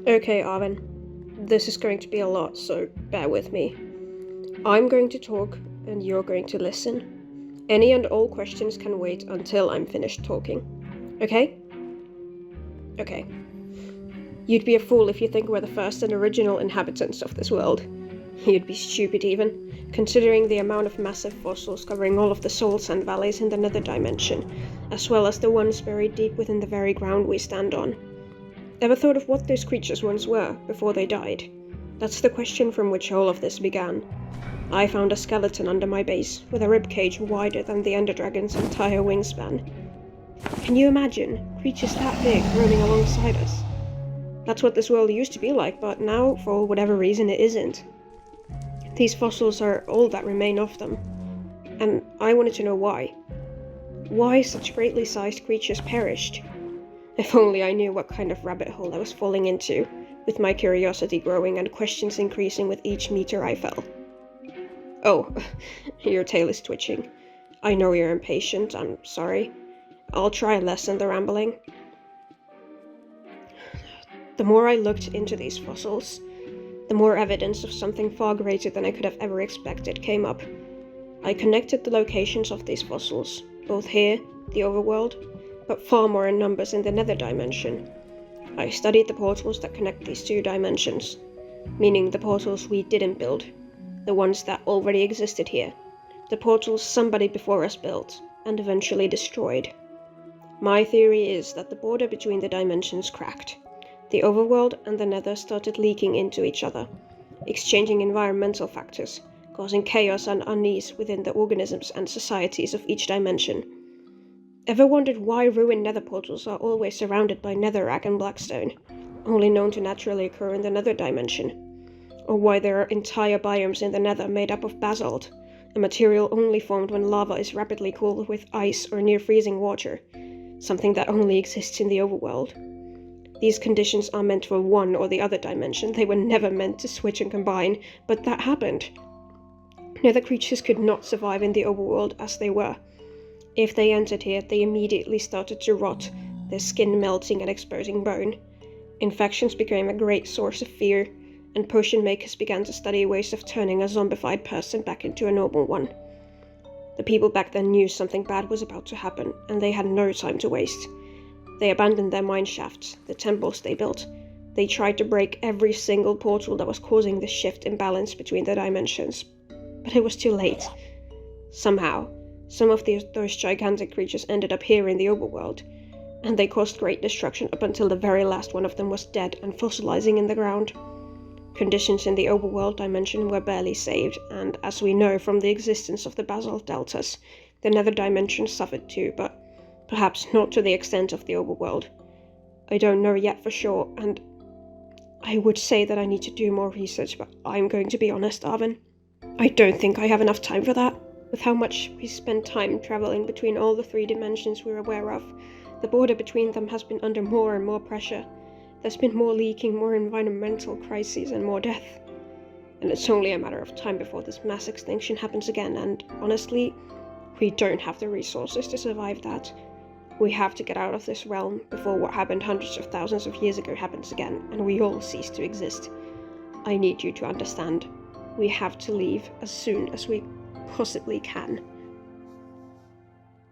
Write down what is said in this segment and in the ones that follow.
Okay, Aven. This is going to be a lot, so bear with me. I'm going to talk, and you're going to listen. Any and all questions can wait until I'm finished talking. Okay? Okay. You'd be a fool if you think we're the first and original inhabitants of this world. You'd be stupid even, considering the amount of massive fossils covering all of the soul sand valleys in the nether dimension, as well as the ones buried deep within the very ground we stand on. Ever thought of what those creatures once were, before they died? That's the question from which all of this began. I found a skeleton under my base, with a ribcage wider than the Ender Dragon's entire wingspan. Can you imagine? Creatures that big roaming alongside us. That's what this world used to be like, but now, for whatever reason, it isn't. These fossils are all that remain of them. And I wanted to know why. Why such greatly sized creatures perished. If only I knew what kind of rabbit hole I was falling into, with my curiosity growing and questions increasing with each meter I fell. Oh, your tail is twitching. I know you're impatient, I'm sorry. I'll try less than the rambling. The more I looked into these fossils, the more evidence of something far greater than I could have ever expected came up. I connected the locations of these fossils, both here, the overworld, but far more in numbers in the nether dimension. I studied the portals that connect these two dimensions, meaning the portals we didn't build, the ones that already existed here, the portals somebody before us built, and eventually destroyed. My theory is that the border between the dimensions cracked. The overworld and the nether started leaking into each other, exchanging environmental factors, causing chaos and unease within the organisms and societies of each dimension. Ever wondered why ruined nether portals are always surrounded by netherrack and blackstone, only known to naturally occur in the nether dimension? Or why there are entire biomes in the nether made up of basalt, a material only formed when lava is rapidly cooled with ice or near freezing water, something that only exists in the overworld. These conditions are meant for one or the other dimension, they were never meant to switch and combine, but that happened. Nether creatures could not survive in the overworld as they were. If they entered here, they immediately started to rot, their skin melting and exposing bone. Infections became a great source of fear, and potion makers began to study ways of turning a zombified person back into a normal one. The people back then knew something bad was about to happen, and they had no time to waste. They abandoned their mine shafts, the temples they built. They tried to break every single portal that was causing the shift in balance between the dimensions. But it was too late. Somehow, some of those gigantic creatures ended up here in the overworld, and they caused great destruction up until the very last one of them was dead and fossilizing in the ground. Conditions in the overworld dimension were barely saved, and as we know from the existence of the basalt deltas, the nether dimension suffered too, but perhaps not to the extent of the overworld. I don't know yet for sure, and I would say that I need to do more research, but I'm going to be honest, Aven. I don't think I have enough time for that. With how much we spend time traveling between all the three dimensions we're aware of, the border between them has been under more and more pressure. There's been more leaking, more environmental crises, and more death. And it's only a matter of time before this mass extinction happens again, and honestly, we don't have the resources to survive that. We have to get out of this realm before what happened hundreds of thousands of years ago happens again, and we all cease to exist. I need you to understand. We have to leave as soon as we possibly can.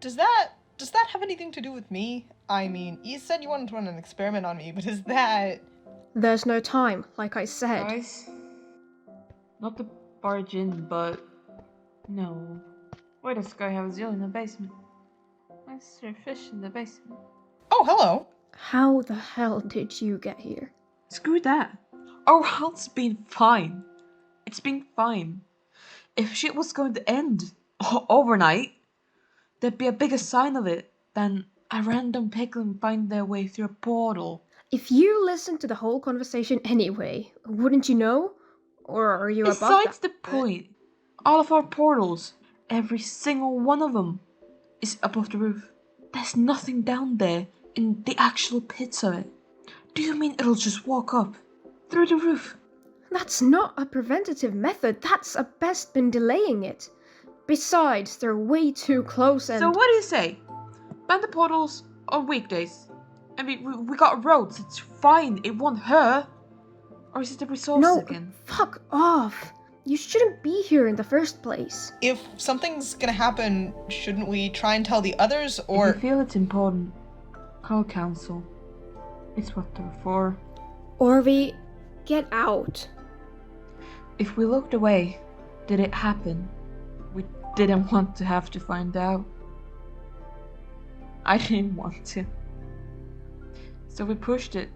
Does that have anything to do with me? I mean, you said you wanted to run an experiment on me, but is that... There's no time, like I said. Guys, not to barge in, but no. Why does Sky have a zoo in the basement? Why is there fish in the basement? Oh, hello. How the hell did you get here? Screw that. Our world's been fine. It's been fine. If shit was going to end overnight, there'd be a bigger sign of it than a random piglin finding their way through a portal. If you listened to the whole conversation anyway, wouldn't you know? Or are you above that? Besides the point, all of our portals, every single one of them, is above the roof. There's nothing down there in the actual pits of it. Do you mean it'll just walk up through the roof? That's not a preventative method, that's at best been delaying it. Besides, they're way too close and... So what do you say? Ban the portals on weekdays. I mean, we got roads, it's fine, it won't hurt. Or is it the resources No, again? fuck off. You shouldn't be here in the first place. If something's gonna happen, shouldn't we try and tell the others, If or... you feel it's important, call council. It's what they're for. Orvi, get out. If we looked away, did it happen? We didn't want to have to find out. I didn't want to. So we pushed it.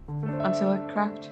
Until it cracked.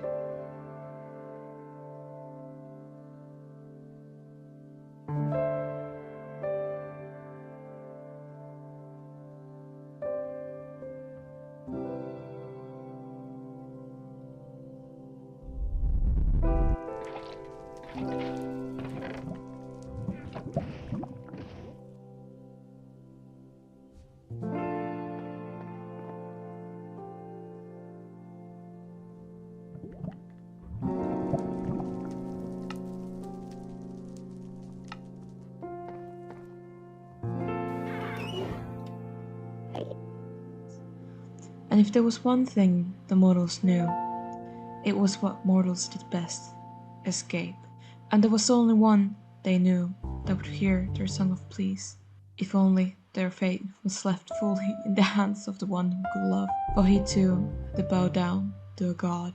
And if there was one thing the mortals knew, it was what mortals did best, escape. And there was only one they knew that would hear their song of pleas, if only their fate was left fully in the hands of the one who could love. For he too had to bow down to a god.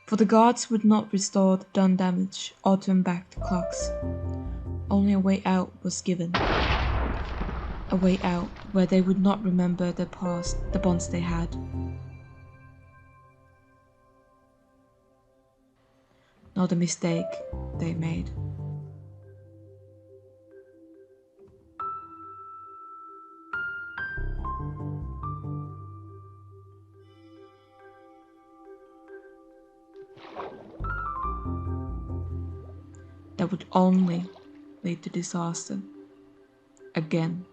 For the gods would not restore the done damage or turn back the clocks. Only a way out was given. A way out where they would not remember their past, the bonds they had. Nor the mistake they made. That would only lead to disaster. Again.